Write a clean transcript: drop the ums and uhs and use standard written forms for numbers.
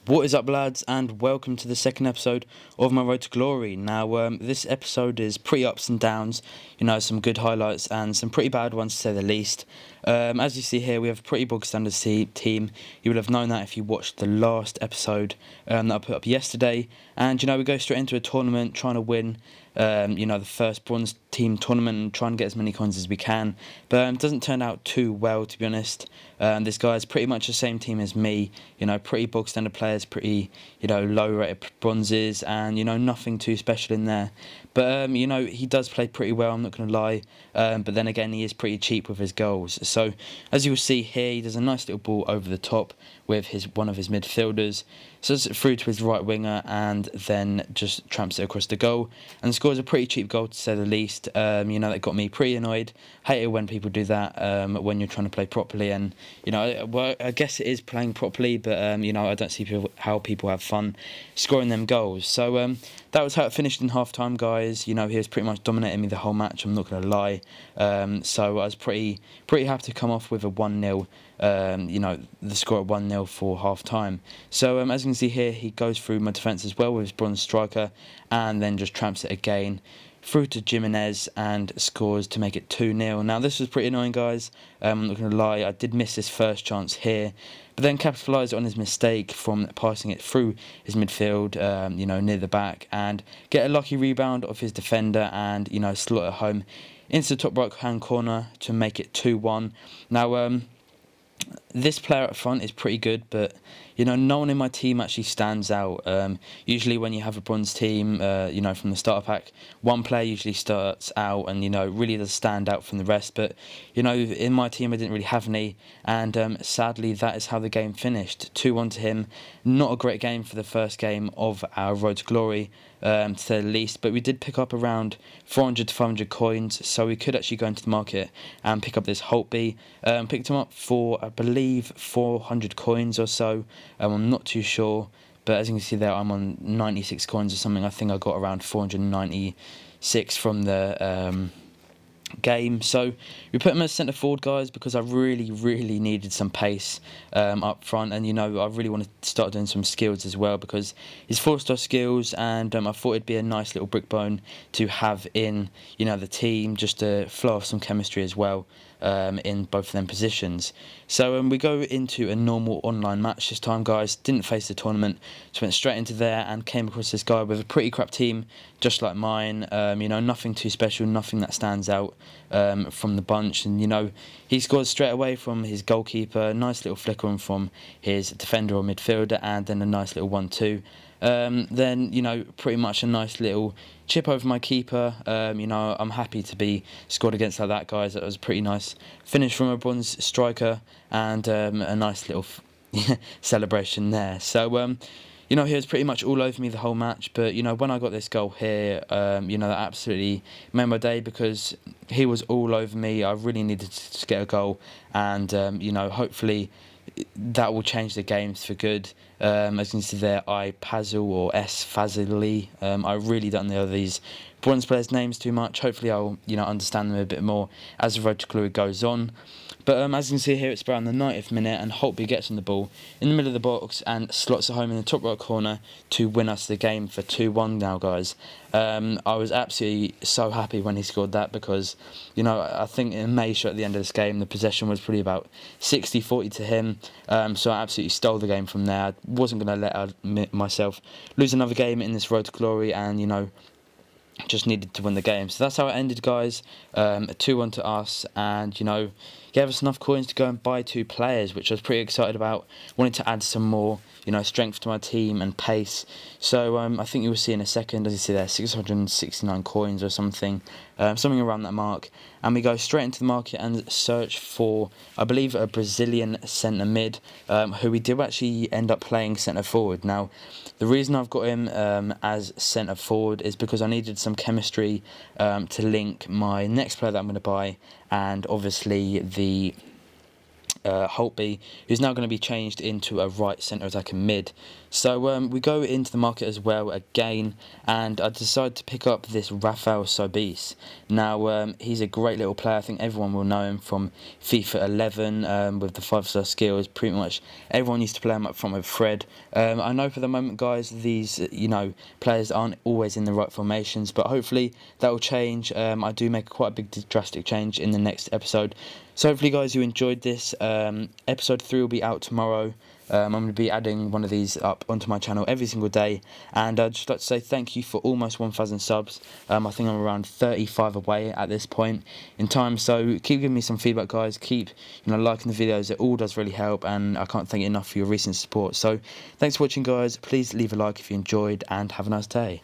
What is up, lads, and welcome to the second episode of my Road to Glory. Now, this episode is pretty ups and downs, some good highlights and some pretty bad ones to say the least. As you see here, we have a pretty bog standard team. You would have known that if you watched the last episode that I put up yesterday. And, we go straight into a tournament trying to win, the first bronze team tournament and try and get as many coins as we can. But it doesn't turn out too well, to be honest. This guy's pretty much the same team as me, pretty bog standard players, pretty, low rated bronzes, and, nothing too special in there. But, he does play pretty well, I'm not going to lie. But then again, he is pretty cheap with his goals. So, as you will see here, he does a nice little ball over the top with one of his midfielders. So it's through to his right winger and then just tramps it across the goal and scores a pretty cheap goal, to say the least. That got me pretty annoyed. Hate it when people do that when you're trying to play properly. And, I guess it is playing properly, but, I don't see how people have fun scoring them goals. So that was how it finished in half-time, guys. He was pretty much dominating me the whole match, I'm not going to lie. So I was pretty happy to come off with a 1-0. The score at 1-0 for half-time. So as you can see here, he goes through my defence as well with his bronze striker and then just tramps it again through to Jimenez and scores to make it 2-0. Now this was pretty annoying, guys. I'm not going to lie, I did miss his first chance here, but then capitalised on his mistake from passing it through his midfield, near the back, and get a lucky rebound off his defender and, slot it home into the top right hand corner to make it 2-1. Now, this player up front is pretty good, but no one in my team actually stands out. Usually when you have a bronze team, from the starter pack, one player usually starts out and really does stand out from the rest. But in my team I didn't really have any, and sadly that is how the game finished. 2-1 to him. Not a great game for the first game of our Road to Glory, to say the least, but we did pick up around 400 to 500 coins, so we could actually go into the market and pick up this Holtby. Picked him up for, I believe, 400 coins or so. I'm not too sure, but as you can see there, I'm on 96 coins or something. I think I got around 496 from the game. So we put him as centre forward, guys, because I really needed some pace up front, and I really wanted to start doing some skills as well, because he's 4-star skills, and I thought it'd be a nice little brick bone to have in the team, just to flow off some chemistry as well in both of them positions. So we go into a normal online match this time, guys. Didn't face the tournament, just went straight into there and came across this guy with a pretty crap team, just like mine. Nothing too special, nothing that stands out from the bunch, and he scores straight away from his goalkeeper. Nice little flicker on from his defender or midfielder, and then a nice little 1-2. Then pretty much a nice little chip over my keeper. I'm happy to be scored against like that, guys. That was a pretty nice finish from a bronze striker, and a nice little celebration there. So he was pretty much all over me the whole match, but when I got this goal here, that absolutely made my day, because he was all over me. I really needed to get a goal, and hopefully that will change the games for good. As you can see there, I Puzzle or S Fazili. I really don't know these bronze players' names too much. Hopefully I'll understand them a bit more as the Road to Glory goes on. But as you can see here, it's around the 90th minute, and Holtby gets on the ball in the middle of the box and slots it home in the top right corner to win us the game for 2-1 now, guys. I was absolutely so happy when he scored that, because, I think in May shot at the end of this game, the possession was probably about 60-40 to him. So I absolutely stole the game from there. I wasn't going to let myself lose another game in this Road to Glory, and, just needed to win the game. So that's how it ended, guys. A 2-1 to us, and gave us enough coins to go and buy 2 players, which I was pretty excited about. Wanted to add some more strength to my team and pace. So I think you will see in a second, as you see there, 669 coins or something, something around that mark. And we go straight into the market and search for, I believe, a Brazilian centre mid, who we did actually end up playing centre forward. Now, the reason I've got him as centre forward is because I needed some chemistry to link my next player that I'm going to buy, and obviously the Holtby, who's now going to be changed into a right centre attacker mid. So we go into the market as well again, and I decided to pick up this Rafael Sobis. Now he's a great little player. I think everyone will know him from FIFA 11 with the 5-star skills. Pretty much everyone used to play him up front with Fred. I know for the moment, guys, these players aren't always in the right formations, but hopefully that will change. I do make quite a big drastic change in the next episode. So hopefully, guys, you enjoyed this. Episode 3 will be out tomorrow. I'm going to be adding one of these up onto my channel every single day. And I'd just like to say thank you for almost 1,000 subs. I think I'm around 35 away at this point in time. So keep giving me some feedback, guys. Keep liking the videos. It all does really help. And I can't thank you enough for your recent support. So thanks for watching, guys. Please leave a like if you enjoyed. And have a nice day.